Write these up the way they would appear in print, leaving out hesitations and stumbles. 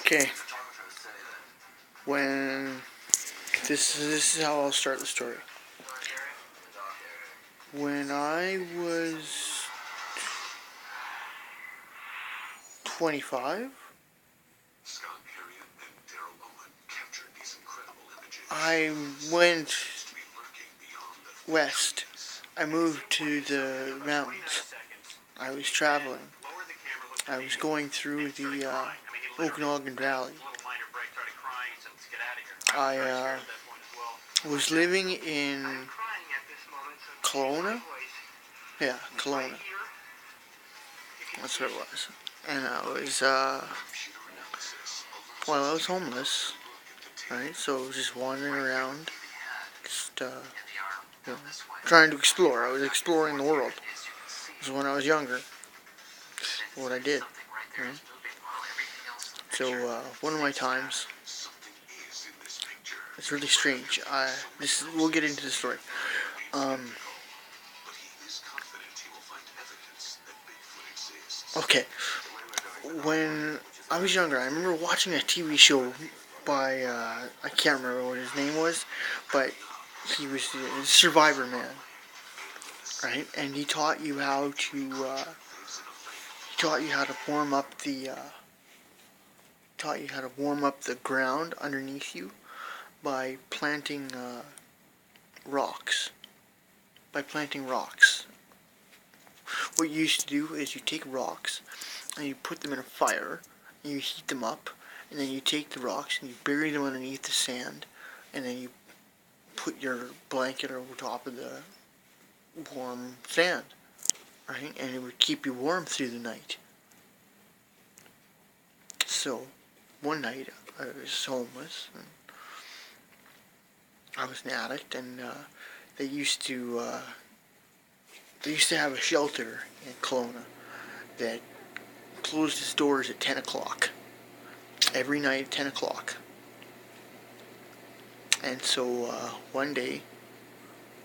Okay. When this is how I'll start the story. When I was 25, I went west. I moved to the mountains. I was traveling. I was going through the Okanagan Valley. I was living in Kelowna. Yeah, Kelowna. That's what it was. And I was, I was homeless, right? So I was just wandering around, just, you know, trying to explore. I was exploring the world. This was when I was younger. What I did, right? So, one of my times, it's really strange. We'll get into the story. Okay. When I was younger, I remember watching a TV show by, I can't remember what his name was, but he was the Survivor Man, right? And he taught you how to warm up the ground underneath you by planting rocks. By planting rocks. What you used to do is you take rocks and you put them in a fire and you heat them up, and then you take the rocks and you bury them underneath the sand, and then you put your blanket over top of the warm sand, right? And it would keep you warm through the night. So, one night I was homeless, and I was an addict, and they used to have a shelter in Kelowna that closed its doors at 10 o'clock. Every night at 10 o'clock. And so one day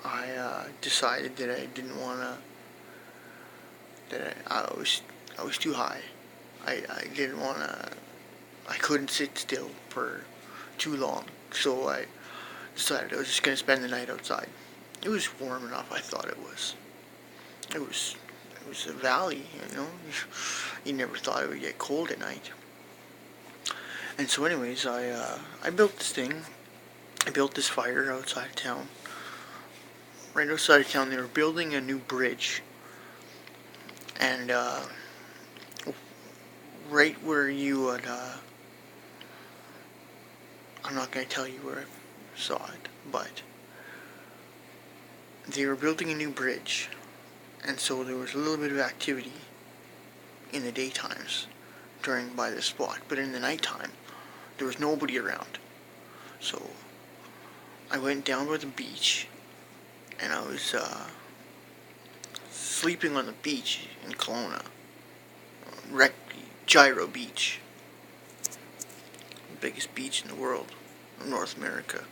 I decided that I didn't want to, that I was too high. I didn't want to, I couldn't sit still for too long. So I decided I was just going to spend the night outside. It was warm enough, I thought it was. It was a valley, you know. You never thought it would get cold at night. And so anyways, I built this thing. I built this fire outside of town. Right outside of town, they were building a new bridge. And right where you would, I'm not going to tell you where I saw it, but they were building a new bridge. And so there was a little bit of activity in the daytimes by this spot. But in the nighttime, there was nobody around. So I went down by the beach, and I was sleeping on the beach in Kelowna. Gyro Beach. The biggest beach in the world, in North America.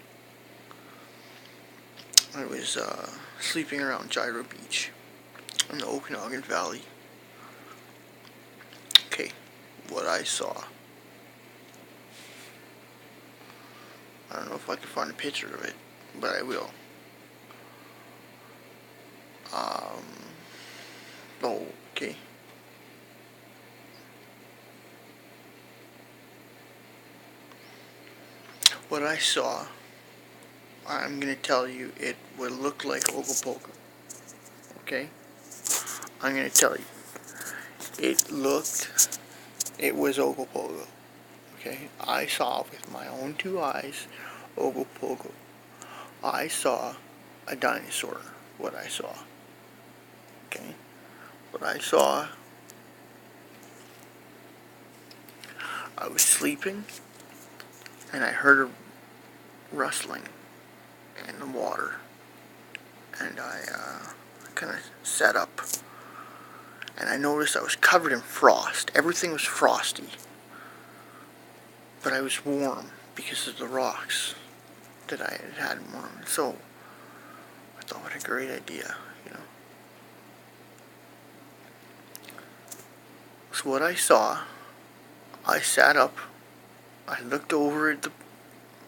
I was sleeping around Gyro Beach in the Okanagan Valley. Okay, what I saw. I don't know if I can find a picture of it, but I will. Okay. What I saw, I'm going to tell you, it would look like Ogopogo. Okay? I'm going to tell you. It was Ogopogo. Okay? I saw with my own two eyes Ogopogo. I saw a dinosaur, what I saw. Okay? What I saw, I was sleeping, and I heard a rustling in the water, and I kind of sat up, and I noticed I was covered in frost. Everything was frosty, but I was warm because of the rocks that I had warm. So I thought, what a great idea, you know. So what I saw, I sat up I looked over at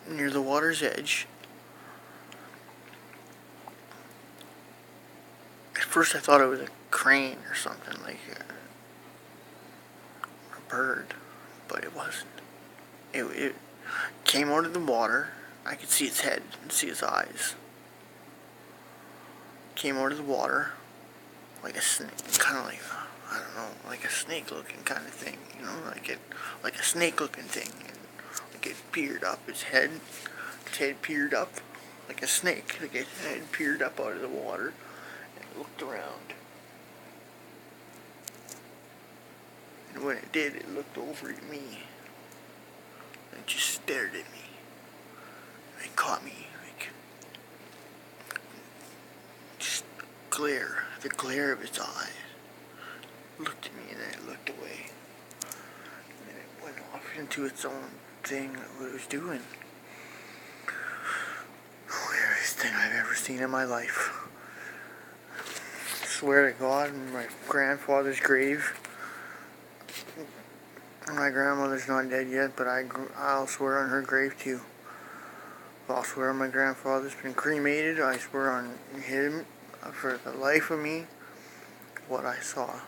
near the water's edge. At first I thought it was a crane or something, like a bird, but it wasn't. It came out of the water. I could see its head and see its eyes. Came out of the water like a snake, kind of like I don't know, like a snake-looking kind of thing, you know, like a snake-looking thing, and like it peered up its head peered up like a snake, like its head peered up out of the water and looked around. And when it did, it looked over at me and just stared at me. And it caught me, like, just the glare of its eyes. Looked at me and then it looked away. And then it went off into its own thing, what it was doing. The weirdest thing I've ever seen in my life. I swear to God, in my grandfather's grave. My grandmother's not dead yet, but I'll swear on her grave too. I'll swear on my grandfather's been cremated. I swear on him, for the life of me, what I saw.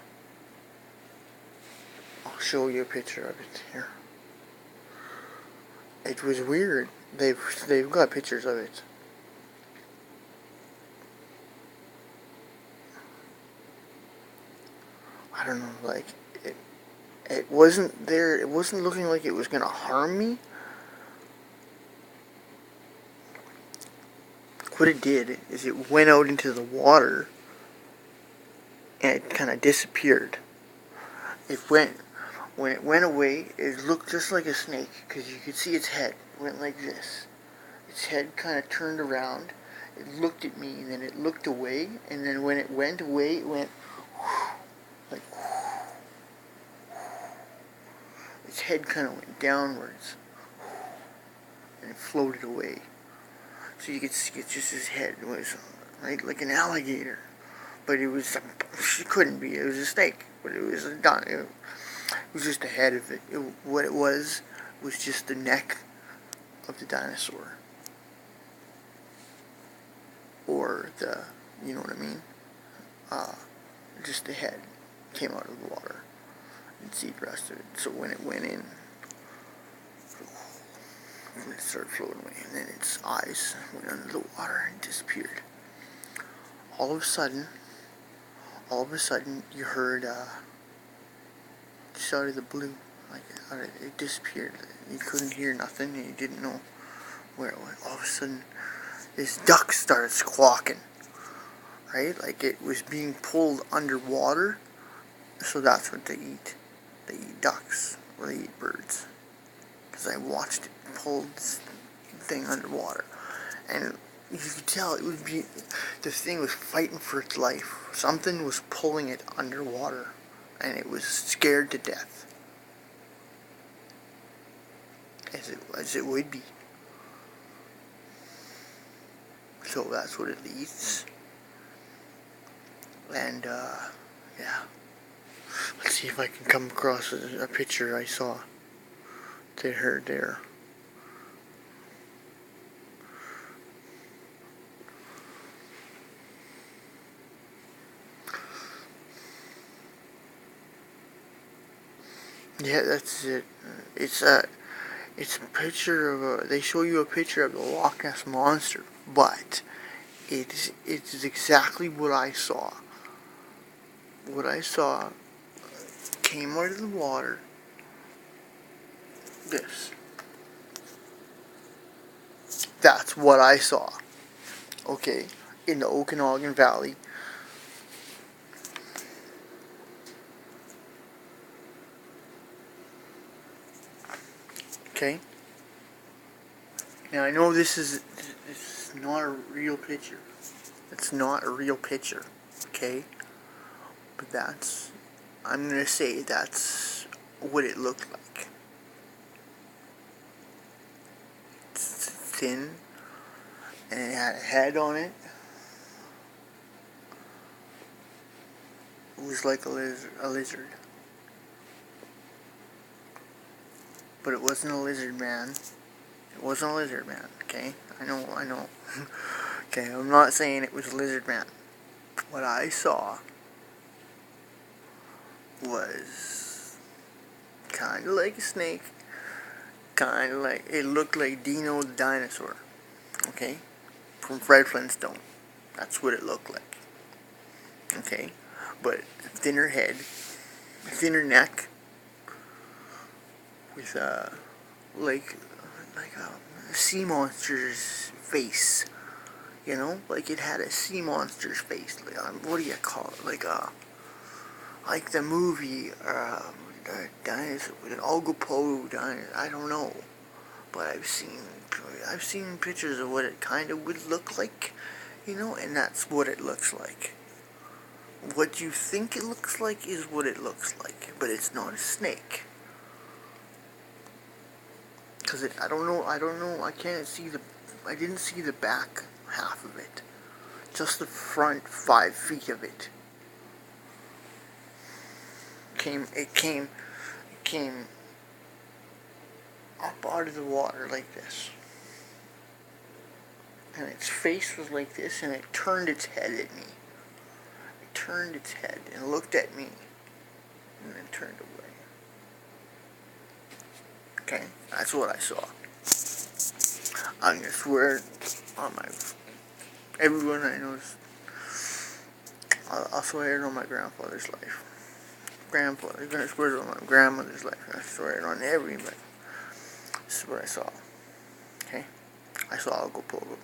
I'll show you a picture of it here. It was weird. They've got pictures of it. I don't know, like it wasn't there. It wasn't looking like it was gonna harm me. What it did is it went out into the water and it kind of disappeared. When it went away, it looked just like a snake because you could see its head. It went like this. Its head kind of turned around. It looked at me and then it looked away. And then when it went away, it went like its head kind of went downwards and it floated away. So you could see it's just his head was right like an alligator, but it couldn't be. It was a snake, but it was it was just the head of it. What it was just the neck of the dinosaur, or you know what I mean? Just the head came out of the water. You see the rest of it. So when it went in, it started floating away, and then its eyes went under the water and disappeared. All of a sudden, you heard, just out of the blue, like it disappeared. You couldn't hear nothing, and you didn't know where it went. All of a sudden, this duck started squawking, right? Like it was being pulled underwater. So that's what they eat. They eat ducks, or they eat birds. Because I watched it pull this thing underwater, and you could tell the thing was fighting for its life. Something was pulling it underwater, and it was scared to death, as it would be. So that's what it eats, and yeah. Let's see if I can come across a picture I saw. They heard there. Yeah, that's it. It's a picture of they show you a picture of the Loch Ness Monster, but it's exactly what I saw. What I saw came out of the water. That's what I saw. Okay, in the Okanagan Valley. Okay. Now I know this is not a real picture. It's not a real picture. Okay. But I'm gonna say that's what it looked like. It's thin, and it had a head on it. It was like a lizard. but it wasn't a lizard man. It wasn't a lizard man, okay? I know. Okay, I'm not saying it was a lizard man. What I saw was kind of like a snake, kind of like, it looked like Dino the dinosaur, okay? From Fred Flintstone. That's what it looked like, okay? But thinner head, thinner neck, with like a sea monster's face, you know, like it had a sea monster's face. Like, what do you call it? Like the movie, dinosaur, an Ogopogo dinosaur. I don't know, but I've seen pictures of what it kind of would look like, you know, and that's what it looks like. What you think it looks like is what it looks like, but it's not a snake. Cause I don't know, I didn't see the back half of it. Just the front 5 feet of it. It came up out of the water like this. And its face was like this, and it turned its head at me. It turned its head and looked at me, and then turned away. Okay, that's what I saw. I'm gonna swear on everyone I know. I'll swear it on my grandfather's life. I'm gonna swear it on my grandmother's life. I swear it on everybody. This is what I saw. Okay, I saw Ogopogo.